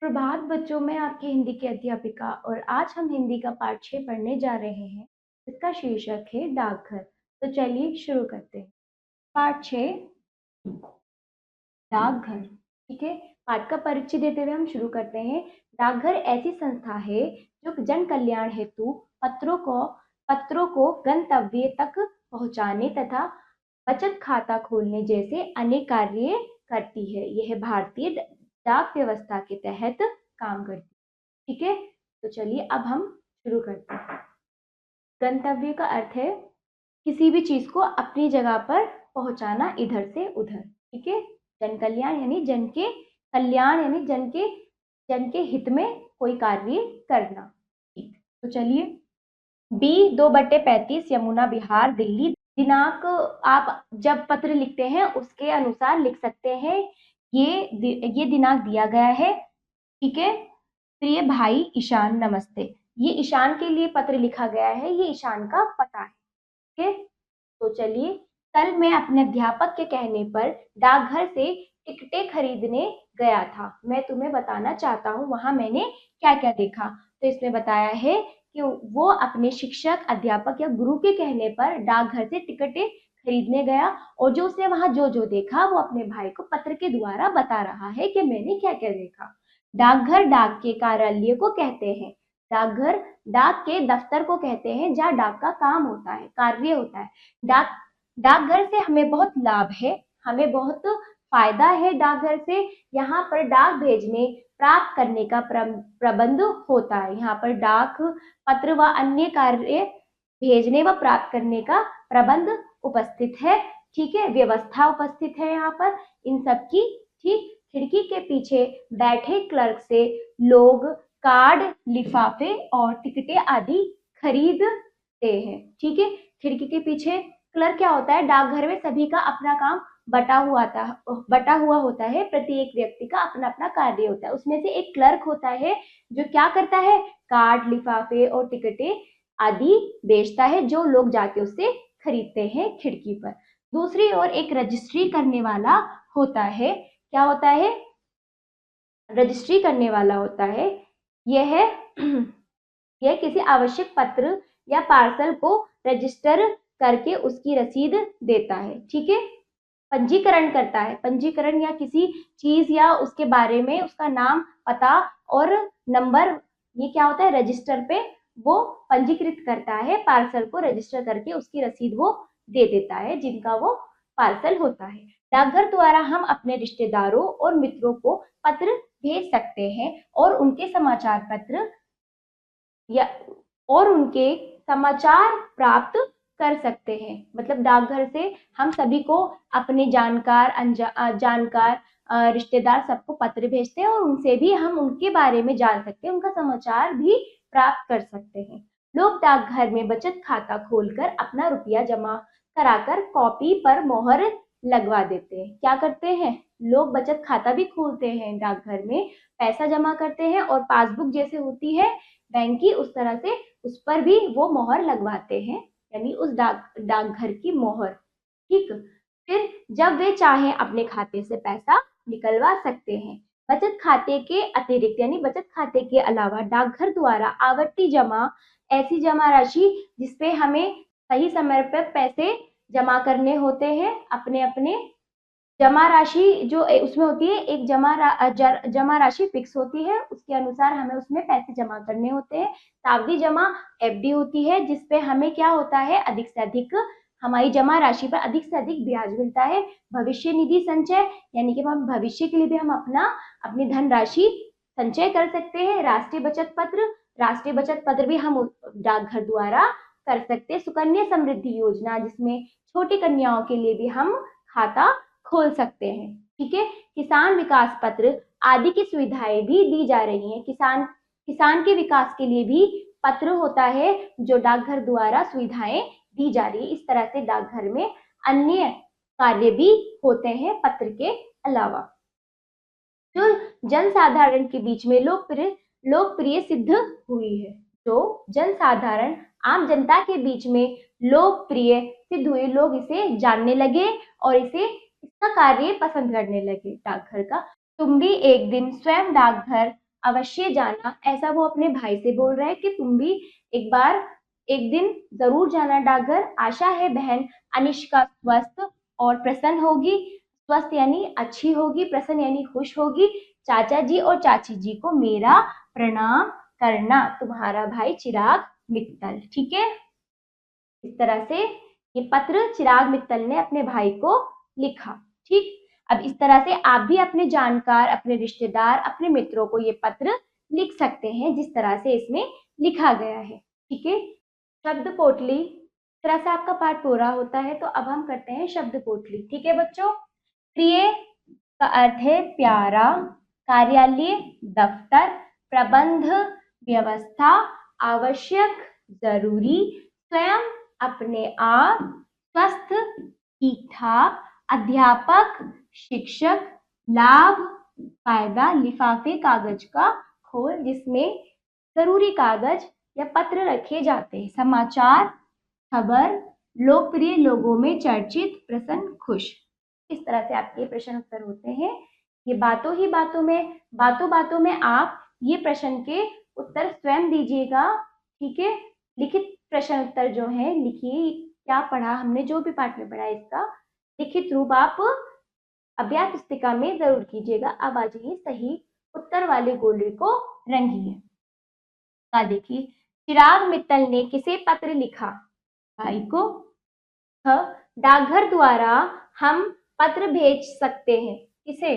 प्रभात बच्चों, मैं आपकी हिंदी की अध्यापिका और आज हम हिंदी का पाठ 6 पढ़ने जा रहे हैं। इसका शीर्षक है डाकघर। तो चलिए शुरू करते हैं। पाठ 6 डाकघर। ठीक है, पाठ का परिचय देते हुए हम शुरू करते हैं। डाकघर ऐसी संस्था है जो जन कल्याण हेतु पत्रों को गंतव्य तक पहुंचाने तथा बचत खाता खोलने जैसे अनेक कार्य करती है। यह भारतीय डाक व्यवस्था के तहत काम करती है। ठीक है, तो चलिए अब हम शुरू करते हैं। गंतव्य का अर्थ है किसी भी चीज को अपनी जगह पर पहुंचाना, इधर से उधर। ठीक है, जन कल्याण यानी जन के कल्याण यानी जन के हित में कोई कार्य करना। ठीक, तो चलिए। बी 2/35 यमुना विहार दिल्ली। दिनांक आप जब पत्र लिखते हैं उसके अनुसार लिख सकते हैं। ये दिनांक दिया गया है। ठीक है, प्रिय भाई ईशान, नमस्ते। ये ईशान के लिए पत्र लिखा गया है, ये ईशान का पता है। ठीक है, तो चलिए। कल मैं अपने अध्यापक के कहने पर डाकघर से टिकटें खरीदने गया था। मैं तुम्हें बताना चाहता हूँ वहां मैंने क्या क्या देखा। तो इसमें बताया है कि वो अपने शिक्षक, अध्यापक या गुरु के कहने पर डाकघर से टिकटें खरीदने गया और जो उसने वहां जो जो देखा वो अपने भाई को पत्र के द्वारा बता रहा है कि मैंने क्या क्या देखा। डाकघर डाक के कार्यालय को कहते हैं। डाकघर डाक के दफ्तर को कहते हैं जहाँ डाक का काम होता है, कार्य होता है। डाकघर से हमें बहुत लाभ है, हमें बहुत फायदा है। डाकघर से यहाँ पर डाक भेजने प्राप्त करने का प्रबंध होता है। यहाँ पर डाक पत्र व अन्य कार्य भेजने व प्राप्त करने का प्रबंध उपस्थित है। ठीक है, व्यवस्था उपस्थित है यहाँ पर इन सब की। ठीक, खिड़की के पीछे बैठे क्लर्क से लोग कार्ड, लिफाफे और टिकटें आदि खरीदते हैं। ठीक है, खिड़की के पीछे क्लर्क क्या होता है, डाकघर में सभी का अपना काम बटा हुआ होता है। प्रत्येक व्यक्ति का अपना अपना कार्य होता है। उसमें से एक क्लर्क होता है जो क्या करता है, कार्ड, लिफाफे और टिकटें आदि बेचता है, जो लोग जाके उससे खरीदते हैं खिड़की पर। दूसरी ओर एक रजिस्ट्री करने वाला होता है। क्या होता है, रजिस्ट्री करने वाला होता है। यह यह किसी आवश्यक पत्र या पार्सल को रजिस्टर करके उसकी रसीद देता है। ठीक है, पंजीकरण करता है। पंजीकरण या किसी चीज या उसके बारे में उसका नाम, पता और नंबर, ये क्या होता है, रजिस्टर पे वो पंजीकृत करता है। पार्सल को रजिस्टर करके उसकी रसीद वो दे देता है जिनका वो पार्सल होता है। डाकघर द्वारा हम अपने रिश्तेदारों और मित्रों को पत्र भेज सकते हैं और उनके समाचार पत्र या और उनके समाचार प्राप्त कर सकते हैं। मतलब डाकघर से हम सभी को अपने जानकार रिश्तेदार सबको पत्र भेजते हैं और उनसे भी हम उनके बारे में जान सकते हैं, उनका समाचार भी प्राप्त कर सकते हैं। लोग डाकघर में बचत खाता खोलकर अपना रुपया जमा कराकर कॉपी पर मोहर लगवा देते हैं। क्या करते हैं, लोग बचत खाता भी खोलते हैं डाकघर में, पैसा जमा करते हैं और पासबुक जैसे होती है बैंक की, उस तरह से उस पर भी वो मोहर लगवाते हैं, यानी उस डाकघर की मोहर। ठीक, फिर जब वे चाहे अपने खाते से पैसा निकलवा सकते हैं। बचत खाते के अतिरिक्त यानी बचत खाते के अलावा डाकघर द्वारा आवर्ती जमा, ऐसी जमा राशि जिसपे हमें सही समय पर पैसे जमा करने होते हैं। अपने अपने जमा राशि जो उसमें होती है, एक जमा राशि फिक्स होती है, उसके अनुसार हमें उसमें पैसे जमा करने होते हैं। सावधि जमा एफडी होती है जिसपे हमें क्या होता है, अधिक से अधिक हमारी जमा राशि पर अधिक से अधिक ब्याज मिलता है। भविष्य निधि संचय यानी कि हम भविष्य के लिए भी हम अपनी धन राशि संचय कर सकते हैं। राष्ट्रीय बचत पत्र भी हम डाकघर द्वारा कर सकते हैं। सुकन्या समृद्धि योजना जिसमें छोटी कन्याओं के लिए भी हम खाता खोल सकते हैं। ठीक है, किसान विकास पत्र आदि की सुविधाएं भी दी जा रही हैं। किसान के विकास के लिए भी पत्र होता है जो डाकघर द्वारा सुविधाएं दी जा रही है। इस तरह से डाकघर में अन्य कार्य भी होते हैं पत्र के अलावा, जो जनसाधारण के बीच में लोकप्रिय सिद्ध हुई है। जो जनसाधारण आम जनता के बीच में लोकप्रिय सिद्ध हुई, लोग इसे जानने लगे और इसका कार्य पसंद करने लगे डाकघर का। तुम भी एक दिन स्वयं डाकघर अवश्य जाना, ऐसा वो अपने भाई से बोल रहा है कि तुम भी एक दिन जरूर जाना डाकघर। आशा है बहन अनिष्का स्वस्थ और प्रसन्न होगी। स्वस्थ यानी अच्छी होगी, प्रसन्न यानी खुश होगी। चाचा जी और चाची जी को मेरा प्रणाम करना। तुम्हारा भाई चिराग मित्तल। ठीक है, इस तरह से ये पत्र चिराग मित्तल ने अपने भाई को लिखा। ठीक, अब इस तरह से आप भी अपने जानकार, अपने रिश्तेदार, अपने मित्रों को ये पत्र लिख सकते हैं जिस तरह से इसमें लिखा गया है। ठीक है, शब्द पोटली, इस तरह से आपका पाठ पूरा होता है। तो अब हम करते हैं शब्द पोटली। ठीक है बच्चों, प्रिय का अर्थ है प्यारा, कार्यालय दफ्तर, प्रबंध व्यवस्था, आवश्यक जरूरी, स्वयं अपने आप, स्वस्थ ठीक ठाक, अध्यापक शिक्षक, लाभ फायदा, लिफाफे कागज का खोल जिसमें जरूरी कागज या पत्र रखे जाते हैं, समाचार खबर, लोकप्रिय लोगों में चर्चित, प्रसन्न खुश। इस तरह से आपके प्रश्न उत्तर होते हैं। ये बातों बातों में आप ये प्रश्न के उत्तर स्वयं दीजिएगा। ठीक है, लिखित प्रश्न उत्तर जो है लिखिए, क्या पढ़ा हमने, जो भी पाठ में पढ़ा इसका लिखित रूप आप अभ्यास पुस्तिका में जरूर कीजिएगा। अब आ जाइए सही उत्तर वाले गोले को रंगिए। देखिए, चिराग मित्तल ने किसे पत्र लिखा? भाई को। डाकघर द्वारा हम पत्र भेज सकते हैं, किसे?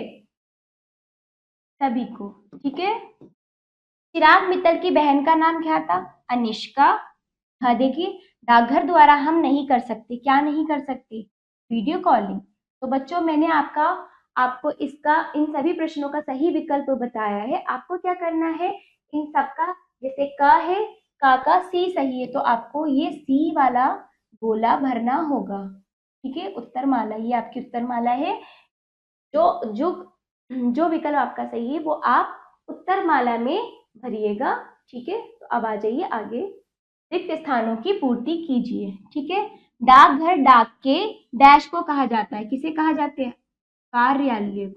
सभी को। ठीक है, चिराग मित्तल की बहन का नाम क्या था? अनिष्का। देखिए, डाकघर द्वारा हम नहीं कर सकते, क्या नहीं कर सकते? Video calling. तो बच्चों मैंने आपको इन सभी प्रश्नों का सही विकल्प बताया है। आपको क्या करना है, इन सबका, जैसे क है, का सी सही है, तो आपको ये सी वाला गोला भरना होगा। ठीक है, उत्तरमाला, ये आपकी उत्तरमाला है। जो विकल्प आपका सही है वो आप उत्तरमाला में भरिएगा। ठीक है, तो अब आ जाइए आगे, रिक्त स्थानों की पूर्ति कीजिए। ठीक है, डाकघर डाक के डैश को कहा जाता है, किसे कहा जाते हैं? कार्यालय।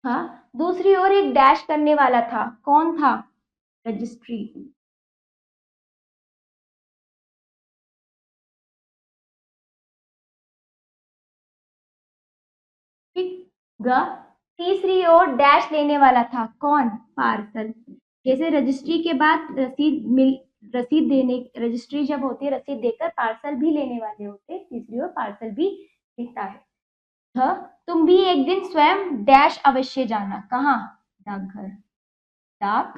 हाँ, दूसरी ओर एक डैश करने वाला था, कौन था? रजिस्ट्री। ठीक, तीसरी ओर डैश लेने वाला था, कौन? पार्सल। जैसे रजिस्ट्री के बाद रजिस्ट्री जब होती है, रसीद देकर पार्सल भी लेने वाले होते हैं, तीसरी ओर पार्सल भी लेता है। तुम भी एक दिन स्वयं डैश अवश्य जाना, कहाँ? डाकघर। डाक।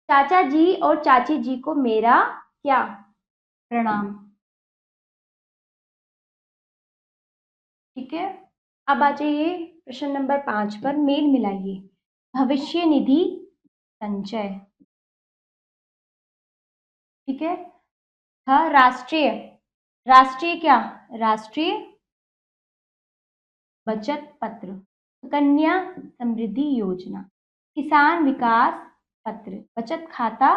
चाचा जी और चाची जी को मेरा क्या? प्रणाम। ठीक है, अब आ जाइए प्रश्न नंबर 5 पर, मेल मिलाइए। भविष्य निधि संचय। ठीक है, राष्ट्रीय, राष्ट्रीय क्या? राष्ट्रीय बचत पत्र, कन्या समृद्धि योजना, किसान विकास पत्र, बचत खाता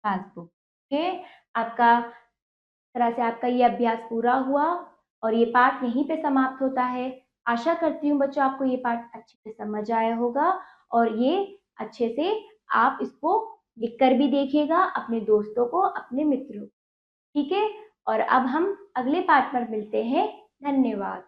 पासबुक। ओके, आपका तरह से आपका ये अभ्यास पूरा हुआ और ये पाठ यहीं पे समाप्त होता है। आशा करती हूँ बच्चों आपको ये पाठ अच्छे से समझ आया होगा और ये अच्छे से आप इसको लिखकर भी देखिएगा अपने दोस्तों को, अपने मित्रों। ठीक है, और अब हम अगले पाठ पर मिलते हैं। धन्यवाद।